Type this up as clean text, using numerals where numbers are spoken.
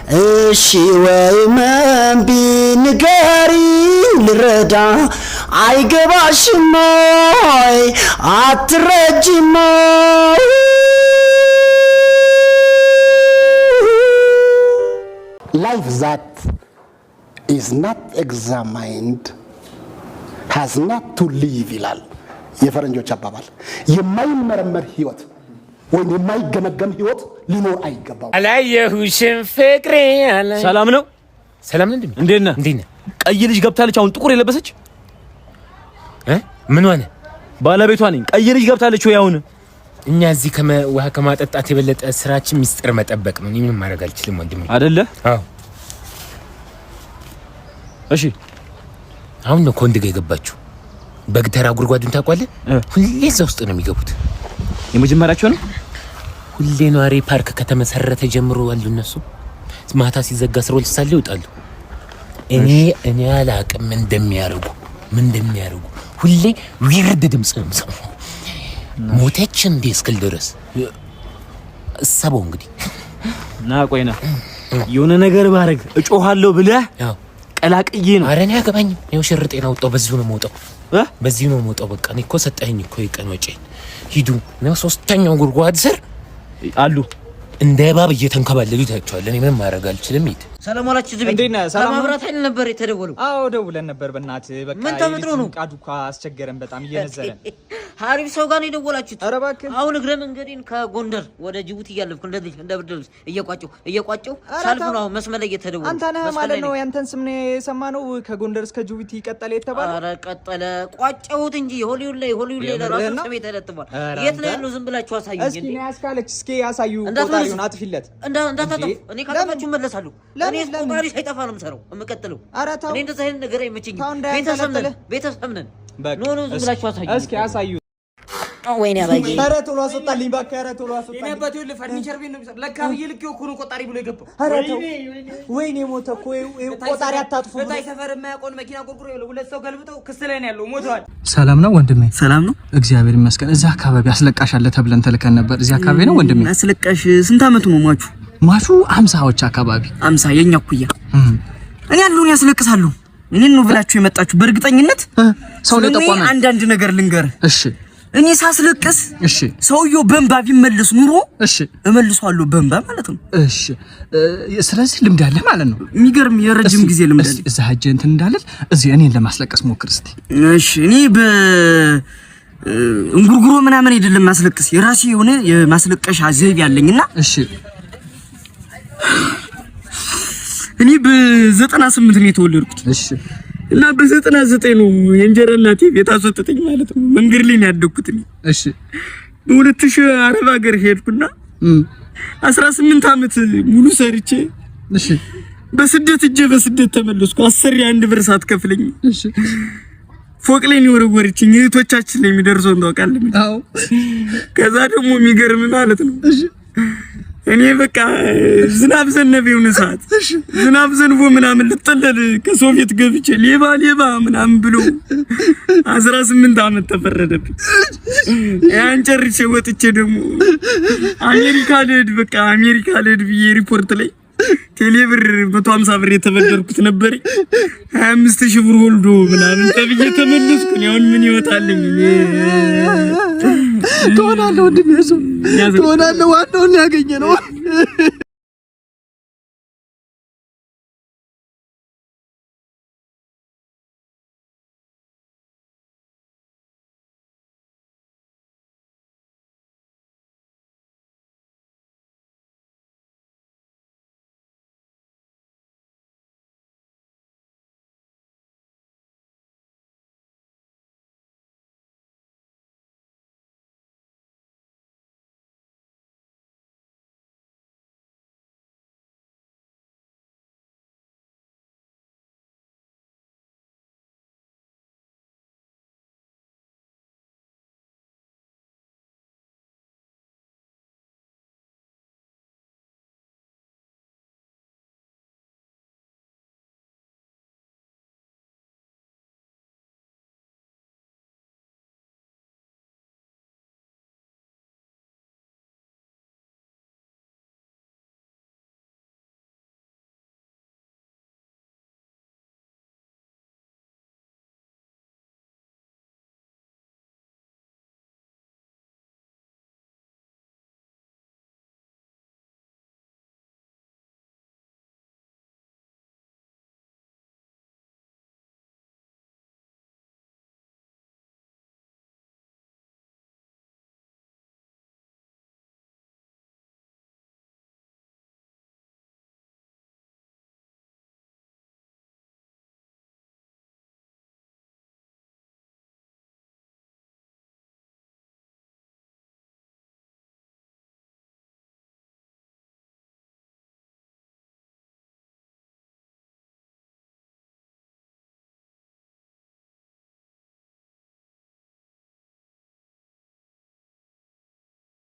እሺ ወይ መንቢ ንገሪኝ ልረዳ አይገባሽም ወይ አትረጂም Life that is not examined has not to live ይላል የፈረንጆች አባባል የማይመረመር ህይወት ወይ የማይገመገም ህይወት ሊኖር አይገባው አላየሁሽም ፍቅሬ አላይ ሰላም ነው እንዴት ነህ ቀይ ልጅ ገብታለች አሁን ጥቁር የለበሰች ምን ሆነ ባለቤቷ ነኝ ቀይ ልጅ ገብታለች ወይ አሁን እኛ እዚህ ውሃ ከማጠጣት የበለጠ ስራችን ሚስጥር መጠበቅ ነው ምንም ማድረግ አልችልም ወንድሜ አይደለ አዎ እሺ አሁን ነው ኮንድ ጋር የገባችሁ በግተራ ጉርጓዱን ታውቃለህ ሁሌ እዛ ውስጥ ነው የሚገቡት የመጀመሪያቸው ነው ሁሌ ነዋሪ ፓርክ ከተመሰረተ ጀምሮ አሉ እነሱ ማታ ሲዘጋ ስሮል ሳለ ይወጣሉ እኔ አላቅም ምን እንደሚያርጉ ሁሌ ዊርድ ድምጽ ነው ሞተች እንደ እስክል ድረስ እሰበው እንግዲህ ና ቆይና የሆነ ነገር ባረግ እጮሃለሁ ብለህ ያው ቀላቅዬ ነው አረኛ ያገባኝም ነው ሽርጤና ወጣው በዚሁ ነው ሞጣው በቃ እኔ እኮ ሰጠኸኝ እኮ የቀን ወጪ ሂዱ ነው ሶስተኛው ጉርጓድ ስር አሉ እንደ ባብ እየተንከባለሉ ይታያቸዋል እኔ ምንም ማድረግ አልችልም ይት ሰላም አላችሁ ዝም እንዴና ሰላም ማብራት ኃይል ነበር የተደወለው አዎ ደውለን ነበር በእናት በቃ ምን ተመጥሮ ነው ቃዱካ አስቸገረን በጣም እየነዘረን ሀሪፍ ሰው ጋር ነው የደወላችሁት ኧረ እባክህ አሁን እግረ መንገዴን ከጎንደር ወደ ጅቡቲ እያለፍኩ እንደዚህ እንደብርድልስ እየቋጨው ሳልፍ ነው መስመር ላይ የተደወለው አንተ ነህ ማለት ነው ያንተን ስም ነው የሰማነው ከጎንደር እስከ ጅቡቲ ቀጠለ የተባለ ኧረ ቀጠለ ቋጨሁት እንጂ ሆሊውድ ላይ ለራሱ ስሜ ተለጥፏል የት ነው ያለው ዝም ብላችሁ አሳዩኝ እስኪ ነው ያስካለች እስኪ ያሳዩ ቆጣሪውን አጥፊለት እንዳታጠፉ እኔ ካጠፋችሁ መለሳለሁ እኔ ቆጣሪ ሳይጠፋ ነው የምሰራው የምቀጥለው እኔ እንደዛ አይነት ነገር አይመቸኝም ቤተሰብ ነን ኖ ዝም ብላችሁ አሳዩኝ እስኪ አሳዩ ወይኔ አባዬ ኧረ ቶሎ አስወጣልኝ እባክህ ኧረ ቶሎ አስወጣልኝ እኔ አባቴ ሁሉ ፈርኒቸር ቤት ነው ለካ ብዬልከው እኮ ነው ቆጣሪ ብሎ የገባው ኧረ ተው ወይኔ ሞተ እኮ ቆጣሪ አታጥፉ በታይ ሰፈር የማያውቀውን መኪና ቆርቁሮ ይኸውልህ ሁለት ሰው ገልብጠው ክስ ላይ ነው ያለው ሞተዋል ሰላም ነው ወንድሜ ሰላም ነው እግዚአብሔር ይመስገን እዛ አካባቢ አስለቃሽ አለ ተብለን ተልከን ነበር እዚህ አካባቢ ነው ወንድሜ አስለቃሽ ስንት አመቱ ነው ማቹ 50ዎች አካባቢ 50 የኛ ኩያ እኔ ያለውን ያስለቅሳሉ እኔን ነው ብላችሁ የመጣችሁ በእርግጠኝነት ሰው ለጠቋመ አንዳንድ ነገር ልንገር እሺ እኔ ሳስለቅስ እሺ ሰውየው በእንባ ቢመለስ ኑሮ እሺ እመልሰዋለሁ በእንባ ማለት ነው እሺ ስለዚህ ልምድ አለ ማለት ነው የሚገርም የረጅም ጊዜ ልምድ አለ እዛ ሀጀ እንትን እንዳለ እዚህ እኔን ለማስለቀስ ሞክር እስቲ እሺ እኔ እንጉርጉሮ ምናምን አይደለም ማስለቀስ የራሴ የሆነ የማስለቀሻ ዘይቤ ያለኝና እሺ እኔ በ98 ነው የተወለድኩት እሺ እና በ99 ነው የእንጀራ እናቴ ቤት አስወጥተኝ ማለት ነው መንገድ ላይ ነው ያደግኩት እሺ በ2000 አረብ ሀገር ሄድኩና 18 አመት ሙሉ ሰርቼ እሺ በስደት ተመለስኩ 10 አንድ ብር ሳትከፍለኝ እሺ ፎቅ ላይ ነው ወረወረችኝ እህቶቻችን ላይ የሚደርሰው እንደውቃለህ አዎ ከዛ ደግሞ የሚገርም ማለት ነው እሺ እኔ በቃ ዝናብ ዘነበ የሆነ ሰዓት ዝናብ ዘንቦ ምናምን ልጠለል ከሶቪየት ገብቼ ሌባ ምናምን ብሎ 18 አመት ተፈረደብኝ ያን ጨርሼ ወጥቼ ደግሞ አሜሪካ ልሄድ ብዬ ሪፖርት ላይ ቴሌብር 150 ብር የተበደርኩት ነበር 25000 ብር ወልዶ ምናምን ተብዬ ተመለስኩ ያው ምን ይወጣልኝ ትሆናለህ ወንድሜ ትሆናለህ ዋናውን ያገኘ ነው